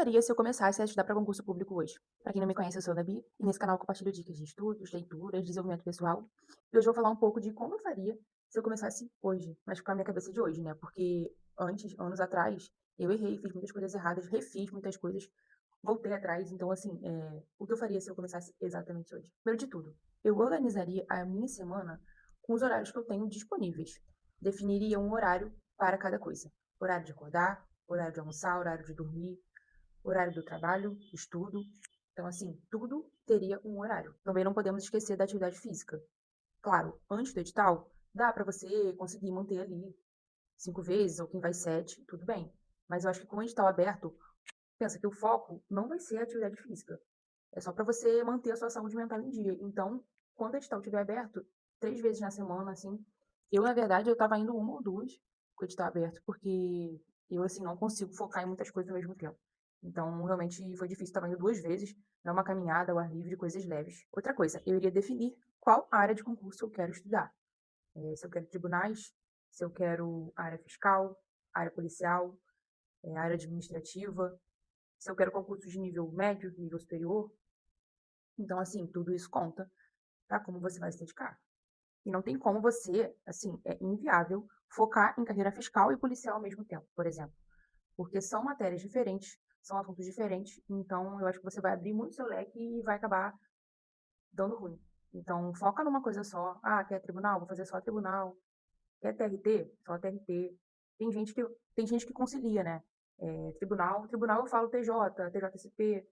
faria se eu começasse a estudar para concurso público hoje? Para quem não me conhece, eu sou a Gabi, e nesse canal eu compartilho dicas de estudos, leituras, desenvolvimento pessoal. E hoje eu vou falar um pouco de como eu faria se eu começasse hoje, mas com a minha cabeça de hoje, né? Porque antes, anos atrás, eu errei, fiz muitas coisas erradas, refiz muitas coisas, voltei atrás. Então, assim, o que eu faria se eu começasse exatamente hoje? Primeiro de tudo, eu organizaria a minha semana com os horários que eu tenho disponíveis. Definiria um horário para cada coisa. Horário de acordar, horário de almoçar, horário de dormir, horário do trabalho, estudo. Então, assim, tudo teria um horário. Também não podemos esquecer da atividade física. Claro, antes do edital, dá para você conseguir manter ali 5 vezes, ou quem vai 7, tudo bem. Mas eu acho que com o edital aberto, pensa que o foco não vai ser a atividade física. É só para você manter a sua saúde mental em dia. Então, quando o edital estiver aberto, 3 vezes na semana, assim, na verdade, eu estava indo uma ou duas com o edital aberto, porque eu, assim, não consigo focar em muitas coisas ao mesmo tempo. Então, realmente foi difícil. Estava indo 2 vezes, dar uma caminhada ao ar livre, coisas leves. Outra coisa, eu iria definir qual área de concurso eu quero estudar. Se eu quero tribunais, se eu quero área fiscal, área policial, área administrativa, se eu quero concursos de nível médio, nível superior. Então, assim, tudo isso conta para como você vai se dedicar. E não tem como você, assim, é inviável focar em carreira fiscal e policial ao mesmo tempo, por exemplo, porque são matérias diferentes, são assuntos diferentes, então eu acho que você vai abrir muito seu leque e vai acabar dando ruim. Então, foca numa coisa só. Ah, quer tribunal? Vou fazer só tribunal. Quer TRT? Só TRT. Tem gente que, tem gente que concilia, né? Tribunal eu falo TJ, TJSP,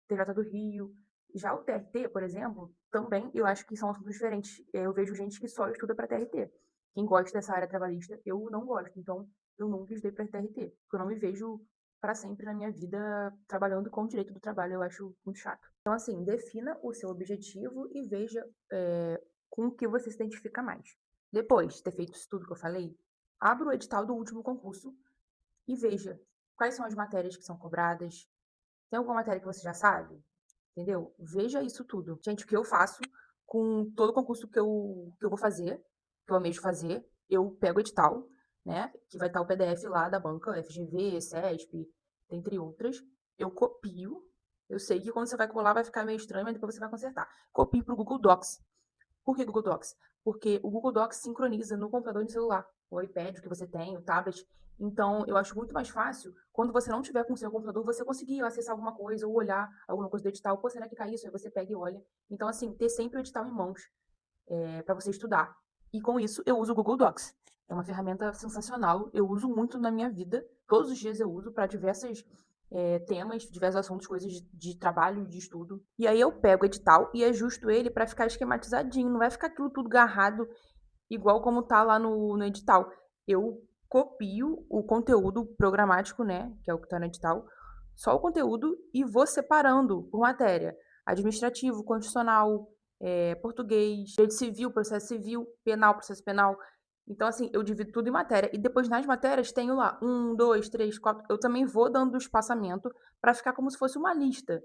TJ do Rio. Já o TRT, por exemplo, também eu acho que são assuntos diferentes. Eu vejo gente que só estuda para TRT. Quem gosta dessa área trabalhista, eu não gosto. Então, eu nunca estudei para TRT, porque eu não me vejo para sempre na minha vida trabalhando com o direito do trabalho. Eu acho muito chato. Então, assim, defina o seu objetivo e veja com o que você se identifica mais. Depois de ter feito isso tudo que eu falei, abra o edital do último concurso e veja quais são as matérias que são cobradas. Tem alguma matéria que você já sabe? Entendeu? Veja isso tudo. Gente, o que eu faço com todo concurso que eu vou fazer, que eu almejo fazer, eu pego o edital, né? Que vai estar o PDF lá da banca, FGV, CESP, dentre outras. Eu copio. Eu sei que quando você vai colar vai ficar meio estranho, mas depois você vai consertar. Copio para o Google Docs. Por que Google Docs? Porque o Google Docs sincroniza no computador e no celular, o iPad que você tem, o tablet. Então, eu acho muito mais fácil, quando você não tiver com o seu computador, você conseguir acessar alguma coisa ou olhar alguma coisa do edital. Pô, será que cai isso? Aí você pega e olha. Então, assim, ter sempre o edital em mãos para você estudar. E com isso, eu uso o Google Docs. É uma ferramenta sensacional. Eu uso muito na minha vida. Todos os dias eu uso para diversos temas, diversos assuntos, coisas de trabalho, de estudo. E aí eu pego o edital e ajusto ele para ficar esquematizadinho. Não vai ficar aquilo tudo garrado, igual como tá lá no edital. Eu copio o conteúdo programático, né, que é o que tá no edital, só o conteúdo, e vou separando por matéria. Administrativo, constitucional, português, direito civil, processo civil, penal, processo penal. Então, assim, eu divido tudo em matéria. E depois nas matérias tenho lá 1, 2, 3, 4. Eu também vou dando o espaçamento para ficar como se fosse uma lista.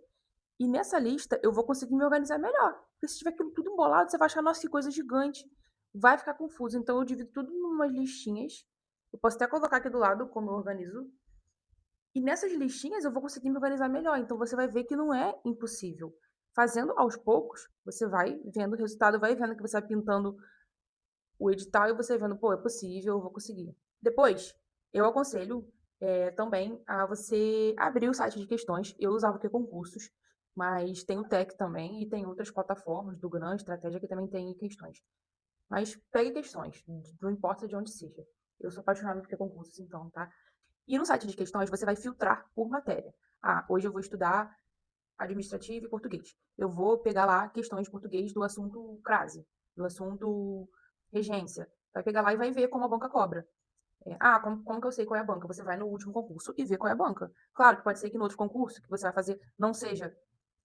E nessa lista eu vou conseguir me organizar melhor. Porque se tiver aquilo tudo embolado, você vai achar, nossa, que coisa gigante. Vai ficar confuso. Então eu divido tudo em umas listinhas. Eu posso até colocar aqui do lado como eu organizo. E nessas listinhas eu vou conseguir me organizar melhor. Então você vai ver que não é impossível. Fazendo aos poucos, você vai vendo o resultado, vai vendo que você vai pintando o edital e você vendo, pô, é possível, eu vou conseguir. Depois, eu aconselho também a você abrir o site de questões. Eu usava o que concursos, mas tem o TEC também e tem outras plataformas do Gran Estratégia que também tem questões. Mas pegue questões, não importa de onde seja. Eu sou apaixonada por que concursos, então, tá? E no site de questões você vai filtrar por matéria. Ah, hoje eu vou estudar administrativo e português. Eu vou pegar lá questões de português do assunto crase, do assunto regência. Vai pegar lá e vai ver como a banca cobra. Como que eu sei qual é a banca? Você vai no último concurso e vê qual é a banca. Claro que pode ser que no outro concurso que você vai fazer não seja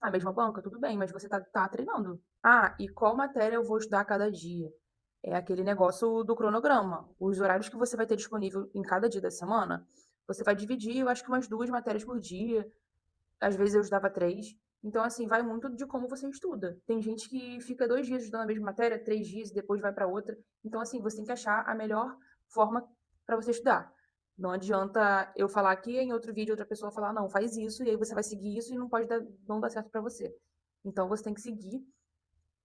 a mesma banca, tudo bem, mas você tá treinando. Ah, e qual matéria eu vou estudar a cada dia? É aquele negócio do cronograma. Os horários que você vai ter disponível em cada dia da semana, você vai dividir, eu acho que umas 2 matérias por dia. Às vezes eu estudava 3. Então, assim, vai muito de como você estuda. Tem gente que fica 2 dias estudando a mesma matéria, 3 dias e depois vai para outra. Então, assim, você tem que achar a melhor forma para você estudar. Não adianta eu falar aqui, em outro vídeo outra pessoa falar: "Não, faz isso", e aí você vai seguir isso e não dá certo pra você. Então você tem que seguir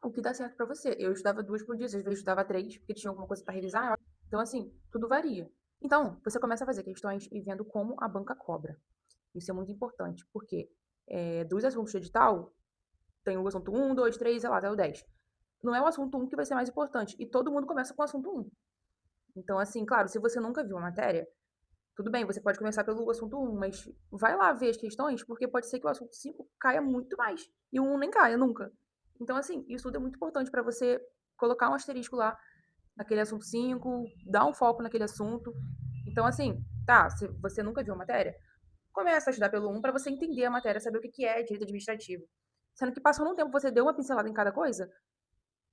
o que dá certo pra você. Eu estudava 2 por dia, às vezes eu estudava 3, porque tinha alguma coisa pra revisar. Então, assim, tudo varia. Então, você começa a fazer questões e vendo como a banca cobra. Isso é muito importante, porque, dos assuntos do edital, tem o assunto um, 2, 3, sei lá, até o 10. Não é o assunto um que vai ser mais importante, e todo mundo começa com o assunto um. Então, assim, claro, se você nunca viu a matéria, tudo bem, você pode começar pelo assunto um, mas vai lá ver as questões, porque pode ser que o assunto 5 caia muito mais, e o 1 nem caia nunca. Então, assim, isso tudo é muito importante para você colocar um asterisco lá naquele assunto 5, dar um foco naquele assunto. Então, assim, tá, se você nunca viu a matéria, começa a estudar pelo um para você entender a matéria, saber o que é direito administrativo. Sendo que passando um tempo você deu uma pincelada em cada coisa,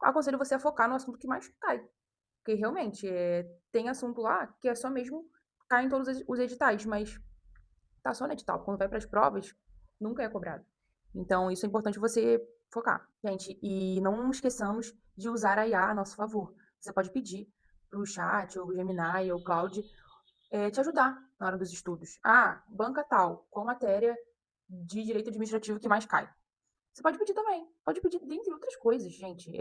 aconselho você a focar no assunto que mais cai. Porque realmente, tem assunto lá que é só mesmo cai em todos os editais, mas tá só no edital. Quando vai para as provas, nunca é cobrado. Então, isso é importante você focar, gente. E não esqueçamos de usar a IA a nosso favor. Você pode pedir para o chat, ou o Gemini, ou o Claude, te ajudar na hora dos estudos. Ah, banca tal, qual matéria de direito administrativo que mais cai? Você pode pedir também. Pode pedir dentre outras coisas, gente.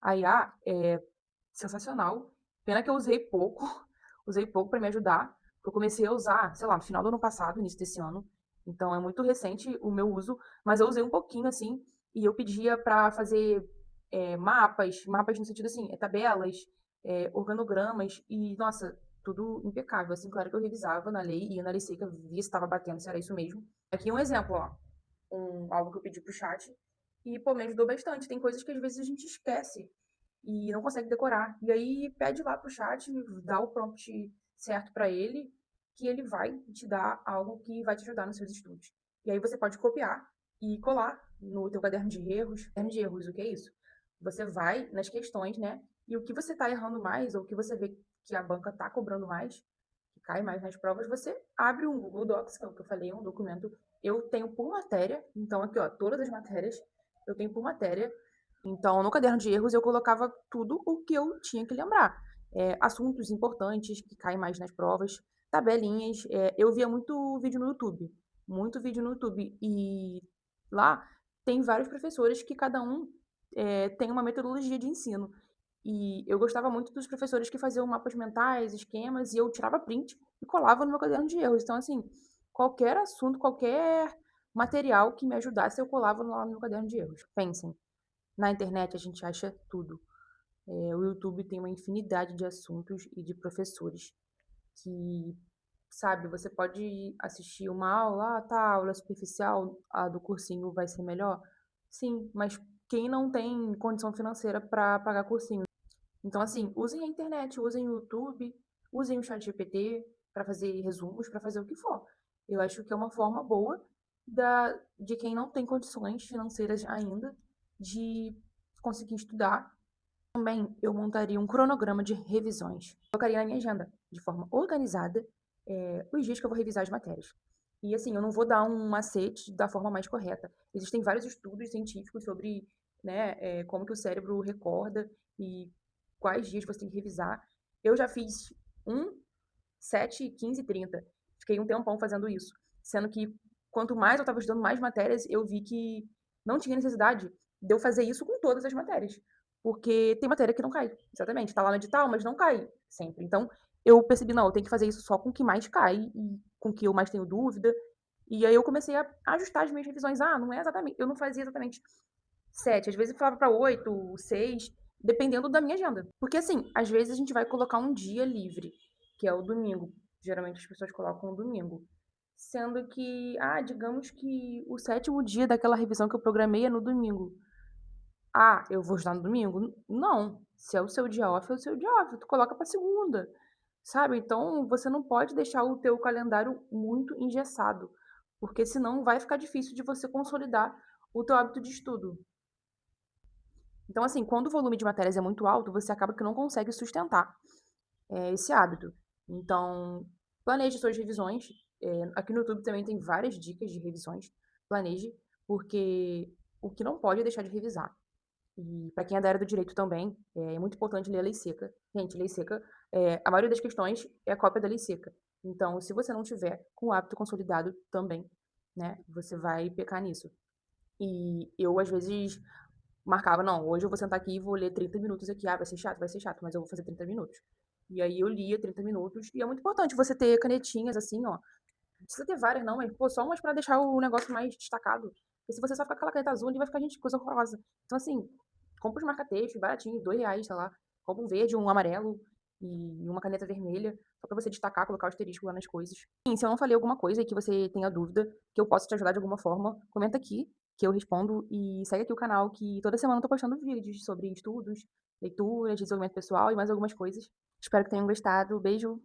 A IA é sensacional. Pena que eu usei pouco, usei pouco para me ajudar. Eu comecei a usar, sei lá, no final do ano passado, início desse ano. Então é muito recente o meu uso, mas eu usei um pouquinho assim, e eu pedia para fazer mapas no sentido assim, tabelas, organogramas, e nossa, tudo impecável. Assim, claro que eu revisava na lei, ia na lei seca, via se estava batendo, se era isso mesmo. Aqui um exemplo, ó, algo que eu pedi pro chat, e pô, me ajudou bastante. Tem coisas que às vezes a gente esquece e não consegue decorar. E aí pede lá pro chat, dá o prompt certo para ele, que ele vai te dar algo que vai te ajudar nos seus estudos. E aí você pode copiar e colar no teu caderno de erros. Caderno de erros, o que é isso? Você vai nas questões, né? E o que você está errando mais, ou o que você vê que a banca está cobrando mais, que cai mais nas provas, você abre um Google Docs, que é o que eu falei, um documento. Eu tenho por matéria, então aqui, ó, todas as matérias eu tenho por matéria. Então, no caderno de erros, eu colocava tudo o que eu tinha que lembrar. Assuntos importantes que caem mais nas provas, tabelinhas. Eu via muito vídeo no YouTube. E lá tem vários professores que cada um tem uma metodologia de ensino. E eu gostava muito dos professores que faziam mapas mentais, esquemas, e eu tirava print e colava no meu caderno de erros. Então, assim, qualquer assunto, qualquer material que me ajudasse, eu colava lá no meu caderno de erros. Pensem, na internet a gente acha tudo. O YouTube tem uma infinidade de assuntos e de professores que, sabe, você pode assistir uma aula, tá, a aula superficial, a do cursinho vai ser melhor? Sim, mas quem não tem condição financeira para pagar cursinho? Então, assim, usem a internet, usem o YouTube, usem o ChatGPT para fazer resumos, para fazer o que for. Eu acho que é uma forma boa de quem não tem condições financeiras ainda de conseguir estudar. Também eu montaria um cronograma de revisões. Colocaria na minha agenda, de forma organizada, os dias que eu vou revisar as matérias. E assim, eu não vou dar um macete da forma mais correta. Existem vários estudos científicos sobre, né, como que o cérebro recorda e quais dias você tem que revisar. Eu já fiz 1, 7, 15 e 30. Fiquei um tempão fazendo isso. Sendo que quanto mais eu estava estudando mais matérias, eu vi que não tinha necessidade de eu fazer isso com todas as matérias. Porque tem matéria que não cai, exatamente. Tá lá no edital, mas não cai sempre. Então, eu percebi, não, eu tenho que fazer isso só com o que mais cai e com o que eu mais tenho dúvida. E aí eu comecei a ajustar as minhas revisões. Ah, não é exatamente. Eu não fazia exatamente 7, às vezes eu falava para 8, 6, dependendo da minha agenda. Porque assim, às vezes a gente vai colocar um dia livre, que é o domingo. Geralmente as pessoas colocam o domingo. Sendo que, digamos que o sétimo dia daquela revisão que eu programei é no domingo. Ah, eu vou estudar no domingo? Não. Se é o seu dia off, é o seu dia off. Tu coloca pra segunda, sabe? Então, você não pode deixar o teu calendário muito engessado, porque senão vai ficar difícil de você consolidar o teu hábito de estudo. Então, assim, quando o volume de matérias é muito alto, você acaba que não consegue sustentar esse hábito. Então, planeje suas revisões. Aqui no YouTube também tem várias dicas de revisões. Planeje, porque o que não pode é deixar de revisar. E para quem é da área do direito também, é muito importante ler a lei seca. Gente, lei seca, a maioria das questões é a cópia da lei seca. Então, se você não tiver com o hábito consolidado também, né, você vai pecar nisso. E eu, às vezes, marcava: "Não, hoje eu vou sentar aqui e vou ler 30 minutos aqui. Ah, vai ser chato, mas eu vou fazer 30 minutos". E aí eu lia 30 minutos, e é muito importante você ter canetinhas, assim, ó, não precisa ter várias não, mas, pô, só umas pra deixar o negócio mais destacado. Porque se você só ficar com aquela caneta azul ali, vai ficar, gente, coisa horrorosa. Então, assim, compra os marca-textos baratinhos, R$2, sei lá. Compra um verde, um amarelo e uma caneta vermelha, só pra você destacar, colocar o asterisco lá nas coisas. E se eu não falei alguma coisa e que você tenha dúvida, que eu possa te ajudar de alguma forma, comenta aqui, que eu respondo. E segue aqui o canal, que toda semana eu tô postando vídeos sobre estudos, leituras, desenvolvimento pessoal e mais algumas coisas. Espero que tenham gostado. Beijo!